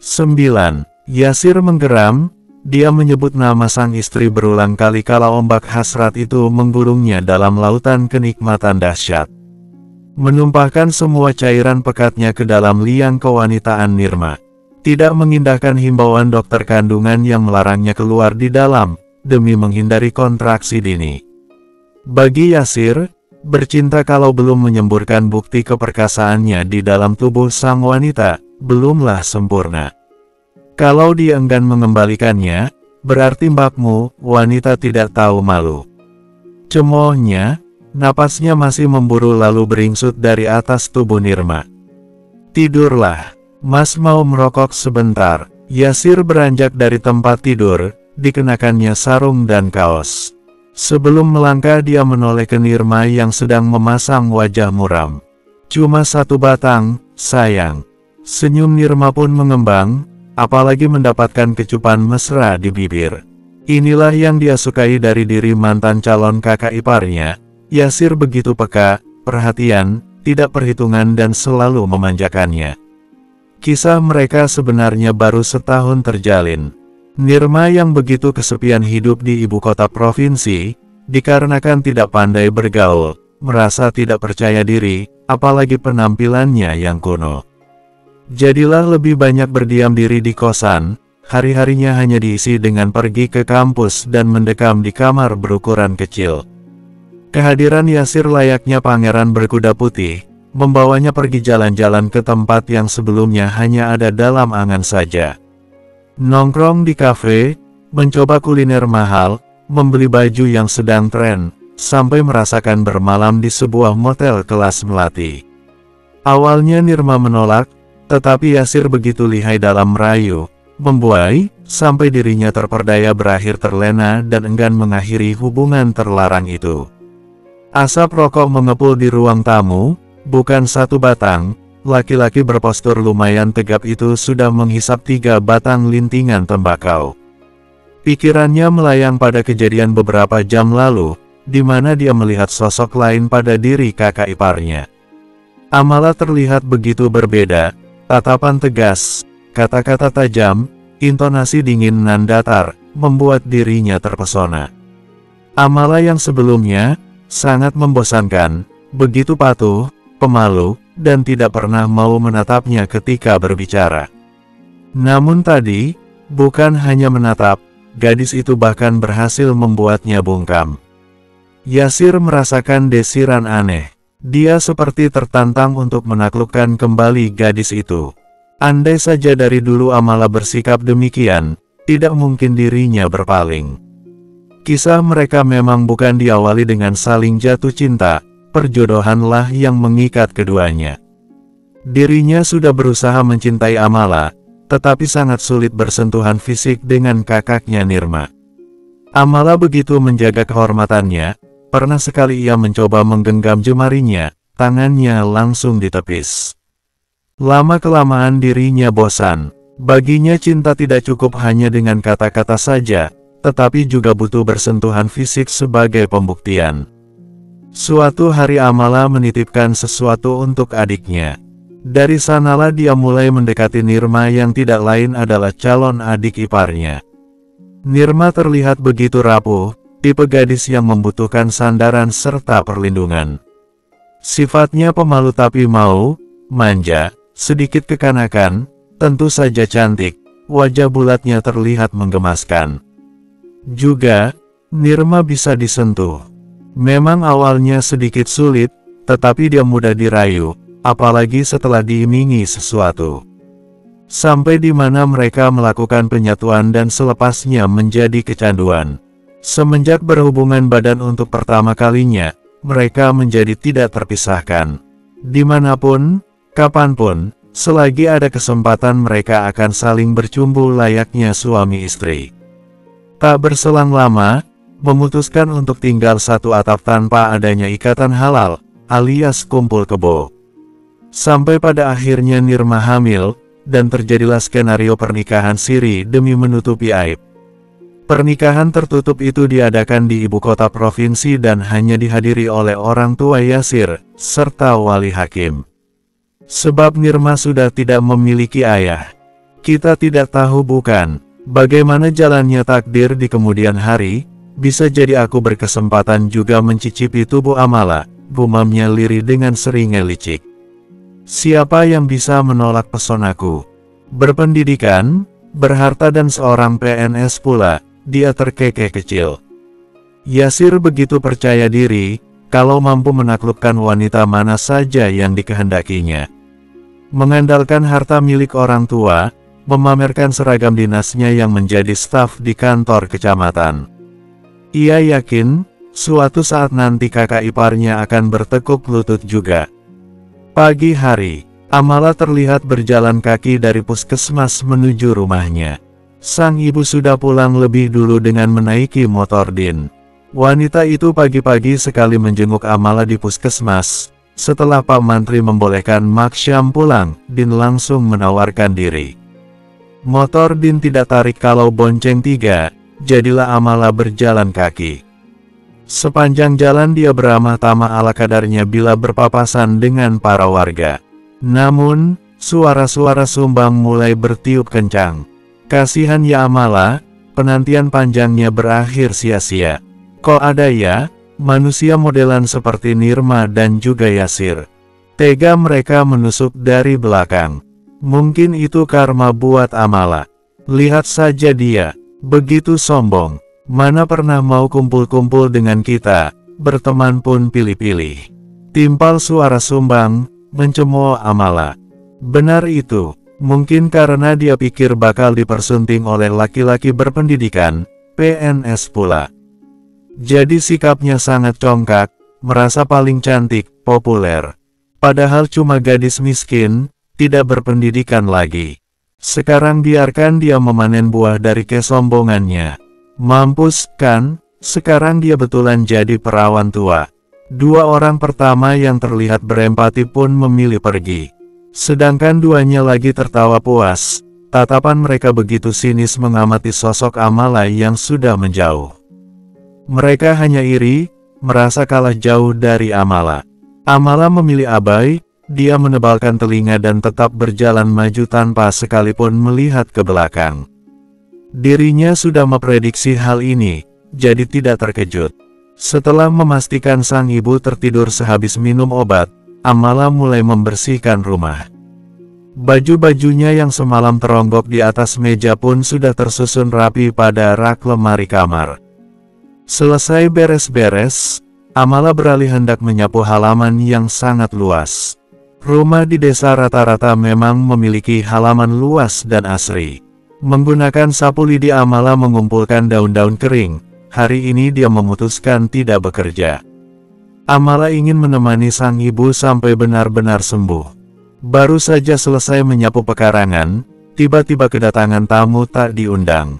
9. Yasir menggeram. Dia menyebut nama sang istri berulang kali kala ombak hasrat itu menggulungnya dalam lautan kenikmatan dahsyat. Menumpahkan semua cairan pekatnya ke dalam liang kewanitaan Nirma. Tidak mengindahkan himbauan dokter kandungan yang melarangnya keluar di dalam, demi menghindari kontraksi dini. Bagi Yasir, bercinta kalau belum menyemburkan bukti keperkasaannya di dalam tubuh sang wanita, belumlah sempurna. Kalau dia enggan mengembalikannya, berarti mbakmu, wanita tidak tahu malu. Cemoohnya, napasnya masih memburu lalu beringsut dari atas tubuh Nirma. Tidurlah, Mas mau merokok sebentar. Yasir beranjak dari tempat tidur, dikenakannya sarung dan kaos. Sebelum melangkah dia menoleh ke Nirma yang sedang memasang wajah muram. Cuma satu batang, sayang. Senyum Nirma pun mengembang, apalagi mendapatkan kecupan mesra di bibir. Inilah yang dia sukai dari diri mantan calon kakak iparnya. Yasir begitu peka, perhatian, tidak perhitungan dan selalu memanjakannya. Kisah mereka sebenarnya baru setahun terjalin. Nirma yang begitu kesepian hidup di ibu kota provinsi, dikarenakan tidak pandai bergaul, merasa tidak percaya diri, apalagi penampilannya yang kuno. Jadilah lebih banyak berdiam diri di kosan, hari-harinya hanya diisi dengan pergi ke kampus dan mendekam di kamar berukuran kecil. Kehadiran Yasir layaknya pangeran berkuda putih, membawanya pergi jalan-jalan ke tempat yang sebelumnya hanya ada dalam angan saja. Nongkrong di kafe, mencoba kuliner mahal, membeli baju yang sedang tren, sampai merasakan bermalam di sebuah motel kelas melati. Awalnya Nirma menolak, tetapi Yasir begitu lihai dalam merayu, membuai, sampai dirinya terperdaya berakhir terlena dan enggan mengakhiri hubungan terlarang itu. Asap rokok mengepul di ruang tamu, bukan satu batang, laki-laki berpostur lumayan tegap itu sudah menghisap 3 batang lintingan tembakau. Pikirannya melayang pada kejadian beberapa jam lalu, di mana dia melihat sosok lain pada diri kakak iparnya. Amala terlihat begitu berbeda, tatapan tegas, kata-kata tajam, intonasi dingin nan datar, membuat dirinya terpesona. Amala yang sebelumnya sangat membosankan, begitu patuh, pemalu, dan tidak pernah mau menatapnya ketika berbicara. Namun tadi, bukan hanya menatap, gadis itu bahkan berhasil membuatnya bungkam. Yasir merasakan desiran aneh. Dia seperti tertantang untuk menaklukkan kembali gadis itu. Andai saja dari dulu Amala bersikap demikian, tidak mungkin dirinya berpaling. Kisah mereka memang bukan diawali dengan saling jatuh cinta, perjodohanlah yang mengikat keduanya. Dirinya sudah berusaha mencintai Amala, tetapi sangat sulit bersentuhan fisik dengan kakaknya Nirma. Amala begitu menjaga kehormatannya, pernah sekali ia mencoba menggenggam jemarinya, tangannya langsung ditepis. Lama-kelamaan dirinya bosan. Baginya cinta tidak cukup hanya dengan kata-kata saja, tetapi juga butuh bersentuhan fisik sebagai pembuktian. Suatu hari Amala menitipkan sesuatu untuk adiknya. Dari sanalah dia mulai mendekati Nirma yang tidak lain adalah calon adik iparnya. Nirma terlihat begitu rapuh, tipe gadis yang membutuhkan sandaran serta perlindungan. Sifatnya pemalu tapi mau, manja, sedikit kekanakan, tentu saja cantik, wajah bulatnya terlihat menggemaskan. Juga, Nirma bisa disentuh. Memang awalnya sedikit sulit, tetapi dia mudah dirayu, apalagi setelah diimingi sesuatu. Sampai di mana mereka melakukan penyatuan dan selepasnya menjadi kecanduan. Semenjak berhubungan badan untuk pertama kalinya, mereka menjadi tidak terpisahkan. Dimanapun, kapanpun, selagi ada kesempatan mereka akan saling bercumbu layaknya suami istri. Tak berselang lama, memutuskan untuk tinggal satu atap tanpa adanya ikatan halal, alias kumpul kebo. Sampai pada akhirnya Nirma hamil, dan terjadilah skenario pernikahan siri demi menutupi aib. Pernikahan tertutup itu diadakan di ibu kota provinsi dan hanya dihadiri oleh orang tua Yasir, serta wali hakim. Sebab Nirma sudah tidak memiliki ayah. Kita tidak tahu bukan, bagaimana jalannya takdir di kemudian hari, bisa jadi aku berkesempatan juga mencicipi tubuh Amala, gumamnya Liri dengan seringai licik. Siapa yang bisa menolak pesonaku? Berpendidikan, berharta dan seorang PNS pula, dia terkekeh kecil. Yasir begitu percaya diri, kalau mampu menaklukkan wanita mana saja yang dikehendakinya. Mengandalkan harta milik orang tua, memamerkan seragam dinasnya yang menjadi staf di kantor kecamatan. Ia yakin, suatu saat nanti kakak iparnya akan bertekuk lutut juga. Pagi hari, Amala terlihat berjalan kaki dari puskesmas menuju rumahnya. Sang ibu sudah pulang lebih dulu dengan menaiki motor Din. Wanita itu pagi-pagi sekali menjenguk Amala di puskesmas. Setelah Pak Mantri membolehkan Mak Syam pulang, Din langsung menawarkan diri. Motor Din tidak tarik kalau bonceng 3, jadilah Amala berjalan kaki. Sepanjang jalan dia beramah tamah ala kadarnya bila berpapasan dengan para warga. Namun, suara-suara sumbang mulai bertiup kencang. Kasihan ya Amala, penantian panjangnya berakhir sia-sia. Kok ada ya, manusia modelan seperti Nirma dan juga Yasir. Tega mereka menusuk dari belakang. Mungkin itu karma buat Amala. Lihat saja dia, begitu sombong. Mana pernah mau kumpul-kumpul dengan kita, berteman pun pilih-pilih. Timpal suara sumbang, mencemooh Amala. Benar itu, mungkin karena dia pikir bakal dipersunting oleh laki-laki berpendidikan, PNS pula. Jadi sikapnya sangat congkak, merasa paling cantik, populer. Padahal cuma gadis miskin, tidak berpendidikan lagi. Sekarang biarkan dia memanen buah dari kesombongannya. Mampus kan, sekarang dia betulan jadi perawan tua. Dua orang pertama yang terlihat berempati pun memilih pergi. Sedangkan duanya lagi tertawa puas, tatapan mereka begitu sinis mengamati sosok Amala yang sudah menjauh. Mereka hanya iri, merasa kalah jauh dari Amala. Amala memilih abai, dia menebalkan telinga dan tetap berjalan maju tanpa sekalipun melihat ke belakang. Dirinya sudah memprediksi hal ini, jadi tidak terkejut. Setelah memastikan sang ibu tertidur sehabis minum obat, Amala mulai membersihkan rumah. Baju-bajunya yang semalam teronggok di atas meja pun sudah tersusun rapi pada rak lemari kamar. Selesai beres-beres, Amala beralih hendak menyapu halaman yang sangat luas. Rumah di desa rata-rata memang memiliki halaman luas dan asri. Menggunakan sapu lidi Amala mengumpulkan daun-daun kering. Hari ini dia memutuskan tidak bekerja. Amala ingin menemani sang ibu sampai benar-benar sembuh. Baru saja selesai menyapu pekarangan, tiba-tiba kedatangan tamu tak diundang.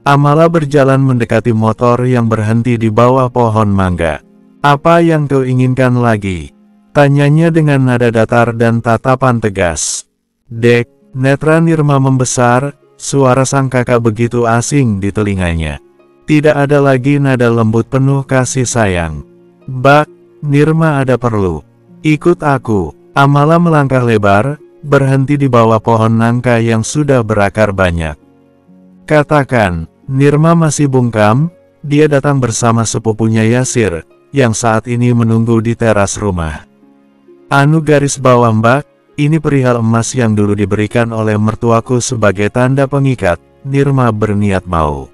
Amala berjalan mendekati motor yang berhenti di bawah pohon mangga. "Apa yang kau inginkan lagi?" tanyanya dengan nada datar dan tatapan tegas. "Dek," netra Nirma membesar, suara sang kakak begitu asing di telinganya. Tidak ada lagi nada lembut penuh kasih sayang. "Mbak, Nirma ada perlu. Ikut aku." Amala melangkah lebar, berhenti di bawah pohon nangka yang sudah berakar banyak. "Katakan." Nirma masih bungkam, dia datang bersama sepupunya Yasir, yang saat ini menunggu di teras rumah. "Anu garis bawah Mbak, ini perihal emas yang dulu diberikan oleh mertuaku sebagai tanda pengikat." Nirma berniat mau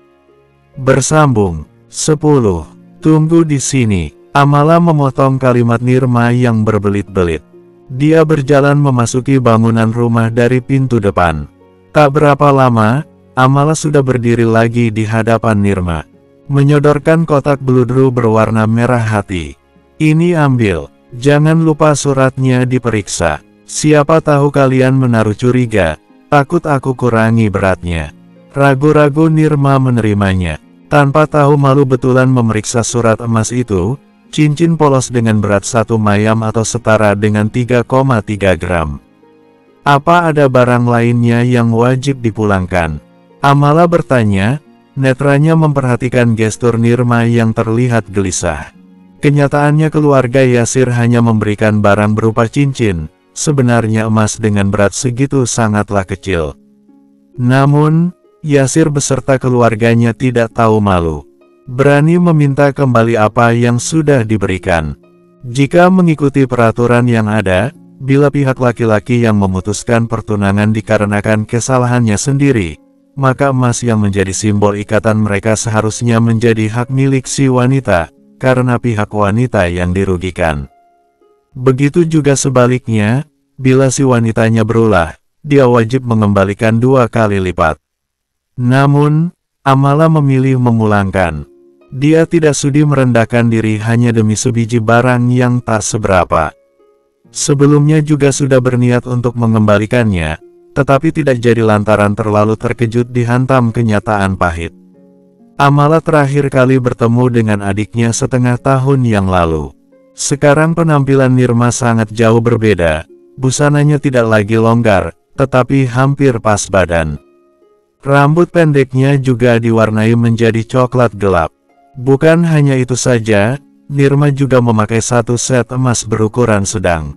bersambung. 10. "Tunggu di sini." Amala memotong kalimat Nirma yang berbelit-belit. Dia berjalan memasuki bangunan rumah dari pintu depan. Tak berapa lama, Amala sudah berdiri lagi di hadapan Nirma. Menyodorkan kotak beludru berwarna merah hati. "Ini ambil, jangan lupa suratnya diperiksa. Siapa tahu kalian menaruh curiga, takut aku kurangi beratnya." Ragu-ragu Nirma menerimanya. Tanpa tahu malu betulan memeriksa surat emas itu, cincin polos dengan berat 1 mayam atau setara dengan 3,3 gram. "Apa ada barang lainnya yang wajib dipulangkan?" Amala bertanya, netranya memperhatikan gestur Nirma yang terlihat gelisah. Kenyataannya keluarga Yasir hanya memberikan barang berupa cincin, sebenarnya emas dengan berat segitu sangatlah kecil. Namun, Yasir beserta keluarganya tidak tahu malu. Berani meminta kembali apa yang sudah diberikan. Jika mengikuti peraturan yang ada, bila pihak laki-laki yang memutuskan pertunangan dikarenakan kesalahannya sendiri, maka emas yang menjadi simbol ikatan mereka seharusnya menjadi hak milik si wanita, karena pihak wanita yang dirugikan. Begitu juga sebaliknya, bila si wanitanya berulah, dia wajib mengembalikan 2 kali lipat. Namun, Amala memilih memulangkan. Dia tidak sudi merendahkan diri hanya demi sebiji barang yang tak seberapa. Sebelumnya juga sudah berniat untuk mengembalikannya, tetapi tidak jadi lantaran terlalu terkejut dihantam kenyataan pahit. Amala terakhir kali bertemu dengan adiknya setengah tahun yang lalu. Sekarang penampilan Nirma sangat jauh berbeda, busananya tidak lagi longgar, tetapi hampir pas badan. Rambut pendeknya juga diwarnai menjadi coklat gelap. Bukan hanya itu saja, Nirma juga memakai 1 set emas berukuran sedang.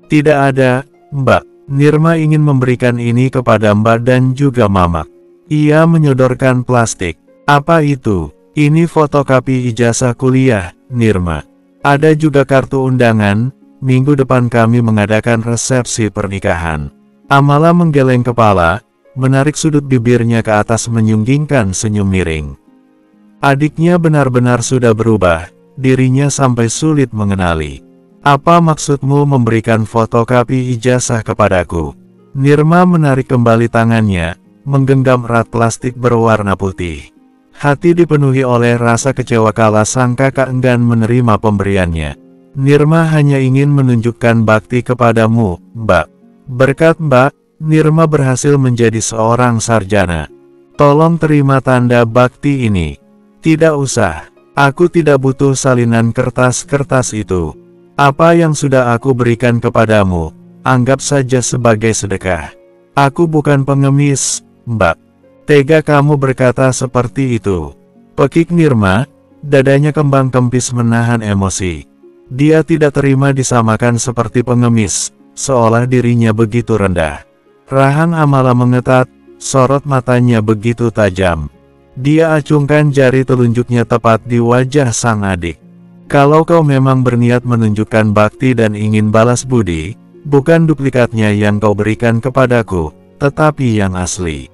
Tidak ada, Mbak. Nirma ingin memberikan ini kepada Mbak dan juga Mamak. Ia menyodorkan plastik. Apa itu? Ini fotokopi ijazah kuliah, Nirma. Ada juga kartu undangan, minggu depan kami mengadakan resepsi pernikahan. Amala menggeleng kepala, menarik sudut bibirnya ke atas menyunggingkan senyum miring. Adiknya benar-benar sudah berubah, dirinya sampai sulit mengenali. Apa maksudmu memberikan fotokopi ijazah kepadaku? Nirma menarik kembali tangannya, menggenggam erat plastik berwarna putih. Hati dipenuhi oleh rasa kecewa kala sang kakak enggan menerima pemberiannya. Nirma hanya ingin menunjukkan bakti kepadamu, Mbak. Berkat Mbak, Nirma berhasil menjadi seorang sarjana. Tolong terima tanda bakti ini. Tidak usah, aku tidak butuh salinan kertas-kertas itu. Apa yang sudah aku berikan kepadamu, anggap saja sebagai sedekah. Aku bukan pengemis, Mbak. Tega kamu berkata seperti itu. Pekik Nirma, dadanya kembang kempis menahan emosi. Dia tidak terima disamakan seperti pengemis, seolah dirinya begitu rendah. Rahang Amala mengetat, sorot matanya begitu tajam. Dia acungkan jari telunjuknya tepat di wajah sang adik. Kalau kau memang berniat menunjukkan bakti dan ingin balas budi, bukan duplikatnya yang kau berikan kepadaku, tetapi yang asli.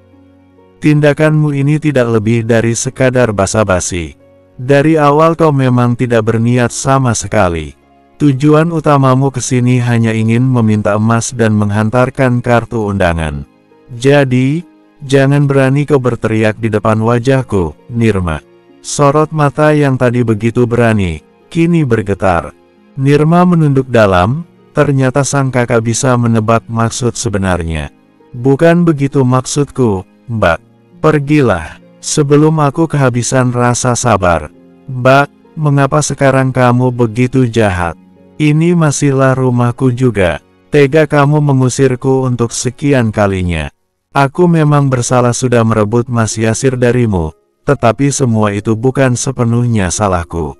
Tindakanmu ini tidak lebih dari sekadar basa-basi. Dari awal kau memang tidak berniat sama sekali. Tujuan utamamu ke sini hanya ingin meminta emas dan menghantarkan kartu undangan. Jadi, jangan berani kau berteriak di depan wajahku, Nirma. Sorot mata yang tadi begitu berani, kini bergetar. Nirma menunduk dalam, ternyata sang kakak bisa menebak maksud sebenarnya. Bukan begitu maksudku, Mbak. Pergilah, sebelum aku kehabisan rasa sabar. Mbak, mengapa sekarang kamu begitu jahat? Ini masihlah rumahku juga. Tega kamu mengusirku untuk sekian kalinya. Aku memang bersalah sudah merebut Mas Yasir darimu, tetapi semua itu bukan sepenuhnya salahku.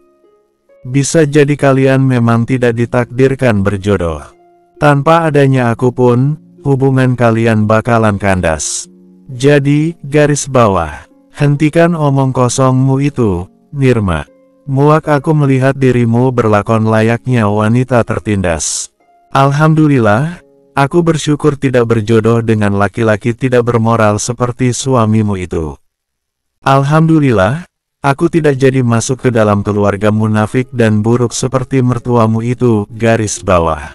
Bisa jadi kalian memang tidak ditakdirkan berjodoh. Tanpa adanya aku pun, hubungan kalian bakalan kandas. Jadi, garis bawah, hentikan omong kosongmu itu, Nirma. Muak aku melihat dirimu berlakon layaknya wanita tertindas. Alhamdulillah, aku bersyukur tidak berjodoh dengan laki-laki tidak bermoral seperti suamimu itu. Alhamdulillah, aku tidak jadi masuk ke dalam keluarga munafik dan buruk seperti mertuamu itu, garis bawah.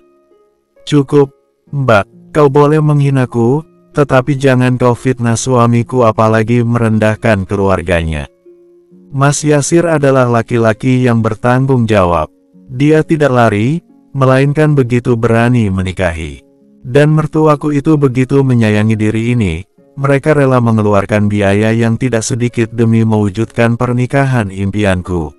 Cukup, Mbak, kau boleh menghinaku, tetapi jangan kau fitnah suamiku apalagi merendahkan keluarganya. Mas Yasir adalah laki-laki yang bertanggung jawab. Dia tidak lari, melainkan begitu berani menikahi. Dan mertuaku itu begitu menyayangi diri ini, mereka rela mengeluarkan biaya yang tidak sedikit demi mewujudkan pernikahan impianku.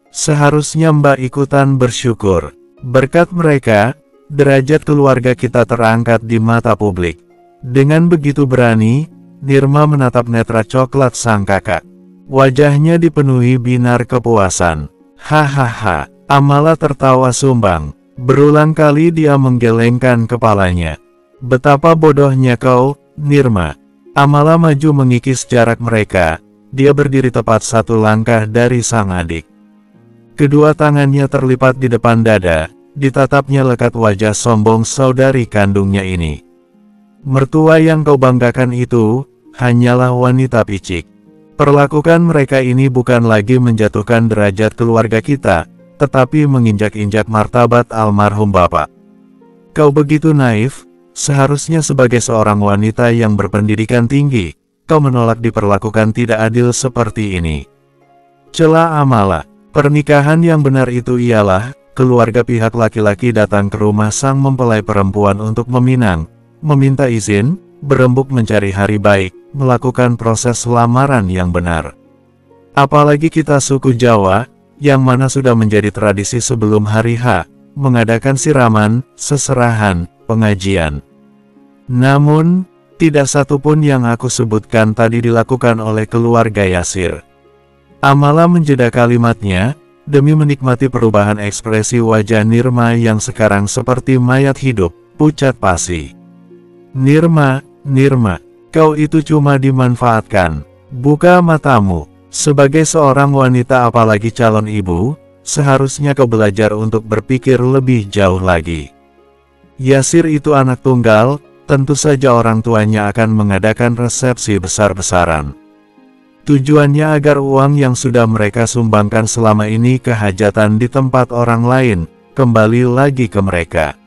Seharusnya Mbak ikutan bersyukur. Berkat mereka, derajat keluarga kita terangkat di mata publik. Dengan begitu berani, Nirma menatap netra coklat sang kakak. Wajahnya dipenuhi binar kepuasan. Hahaha, Amala tertawa sumbang. Berulang kali dia menggelengkan kepalanya. Betapa bodohnya kau, Nirma. Amala maju mengikis jarak mereka, dia berdiri tepat 1 langkah dari sang adik. Kedua tangannya terlipat di depan dada, ditatapnya lekat wajah sombong saudari kandungnya ini. Mertua yang kau banggakan itu, hanyalah wanita picik. Perlakukan mereka ini bukan lagi menjatuhkan derajat keluarga kita, tetapi menginjak-injak martabat almarhum bapak. Kau begitu naif, seharusnya sebagai seorang wanita yang berpendidikan tinggi, kau menolak diperlakukan tidak adil seperti ini. Cela Amala. Pernikahan yang benar itu ialah, keluarga pihak laki-laki datang ke rumah sang mempelai perempuan untuk meminang, meminta izin, berembuk mencari hari baik, melakukan proses lamaran yang benar. Apalagi kita suku Jawa, yang mana sudah menjadi tradisi sebelum hari H, mengadakan siraman, seserahan, pengajian. Namun, tidak satu pun yang aku sebutkan tadi dilakukan oleh keluarga Yasir. Amala menjeda kalimatnya, demi menikmati perubahan ekspresi wajah Nirma yang sekarang seperti mayat hidup, pucat pasi. Nirma, kau itu cuma dimanfaatkan. Buka matamu. Sebagai seorang wanita apalagi calon ibu, seharusnya kau belajar untuk berpikir lebih jauh lagi. Yasir itu anak tunggal, tentu saja orang tuanya akan mengadakan resepsi besar-besaran. Tujuannya agar uang yang sudah mereka sumbangkan selama ini ke hajatan di tempat orang lain, kembali lagi ke mereka.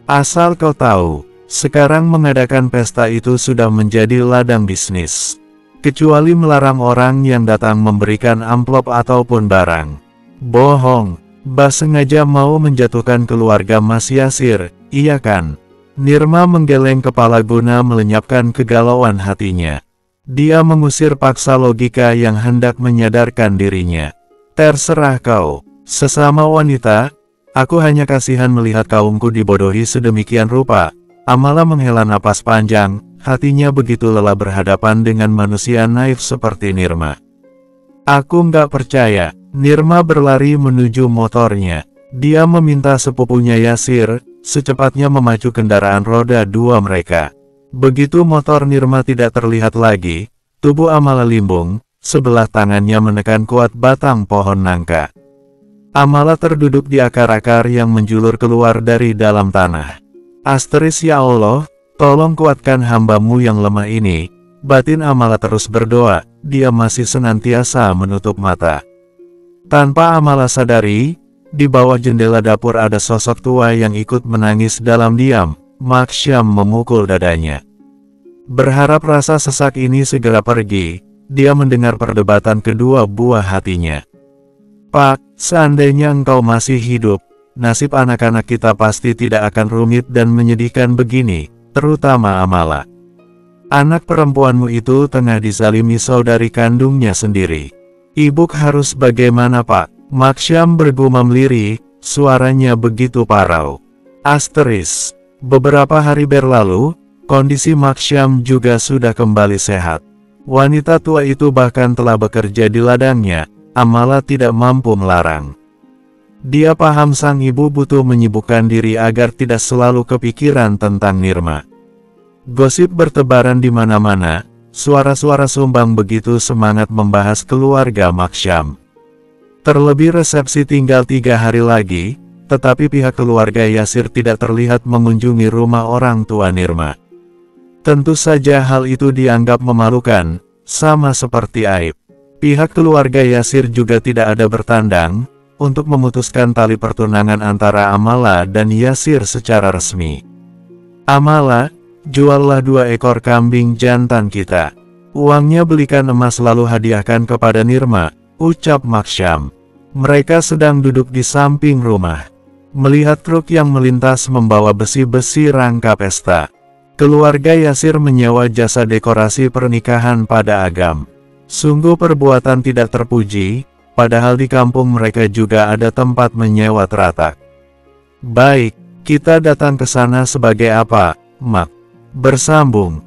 Asal kau tahu, sekarang mengadakan pesta itu sudah menjadi ladang bisnis. Kecuali melarang orang yang datang memberikan amplop ataupun barang. Bohong, Bas sengaja mau menjatuhkan keluarga Mas Yasir, iya kan? Nirma menggeleng kepala guna melenyapkan kegalauan hatinya. Dia mengusir paksa logika yang hendak menyadarkan dirinya. Terserah kau, sesama wanita, aku hanya kasihan melihat kaumku dibodohi sedemikian rupa. Amala menghela napas panjang, hatinya begitu lelah berhadapan dengan manusia naif seperti Nirma. Aku nggak percaya. Nirma berlari menuju motornya. Dia meminta sepupunya Yasir, secepatnya memacu kendaraan roda 2 mereka. Begitu motor Nirma tidak terlihat lagi, tubuh Amala limbung, sebelah tangannya menekan kuat batang pohon nangka. Amala terduduk di akar-akar yang menjulur keluar dari dalam tanah. Asteris ya Allah, tolong kuatkan hambamu yang lemah ini. Batin Amala terus berdoa, dia masih senantiasa menutup mata. Tanpa Amala sadari, di bawah jendela dapur ada sosok tua yang ikut menangis dalam diam. Maksyam memukul dadanya. Berharap rasa sesak ini segera pergi, dia mendengar perdebatan kedua buah hatinya. Pak, seandainya engkau masih hidup, nasib anak-anak kita pasti tidak akan rumit dan menyedihkan begini, terutama Amala. Anak perempuanmu itu tengah dizalimi saudari kandungnya sendiri. Ibu harus bagaimana Pak? Maksyam bergumam lirih, suaranya begitu parau. Asteris. Beberapa hari berlalu, kondisi Maksyam juga sudah kembali sehat. Wanita tua itu bahkan telah bekerja di ladangnya, Amala tidak mampu melarang. Dia paham sang ibu butuh menyibukkan diri agar tidak selalu kepikiran tentang Nirma. Gosip bertebaran di mana-mana, suara-suara sumbang begitu semangat membahas keluarga Maksyam. Terlebih resepsi tinggal 3 hari lagi, tetapi pihak keluarga Yasir tidak terlihat mengunjungi rumah orang tua Nirma. Tentu saja hal itu dianggap memalukan, sama seperti aib. Pihak keluarga Yasir juga tidak ada bertandang, untuk memutuskan tali pertunangan antara Amala dan Yasir secara resmi. Amala, juallah 2 ekor kambing jantan kita. Uangnya belikan emas lalu hadiahkan kepada Nirma, ucap Maksyam. Mereka sedang duduk di samping rumah. Melihat truk yang melintas membawa besi-besi rangka pesta. Keluarga Yasir menyewa jasa dekorasi pernikahan pada Agam. Sungguh perbuatan tidak terpuji, padahal di kampung mereka juga ada tempat menyewa teratak. Baik, kita datang ke sana sebagai apa, Mak? Bersambung.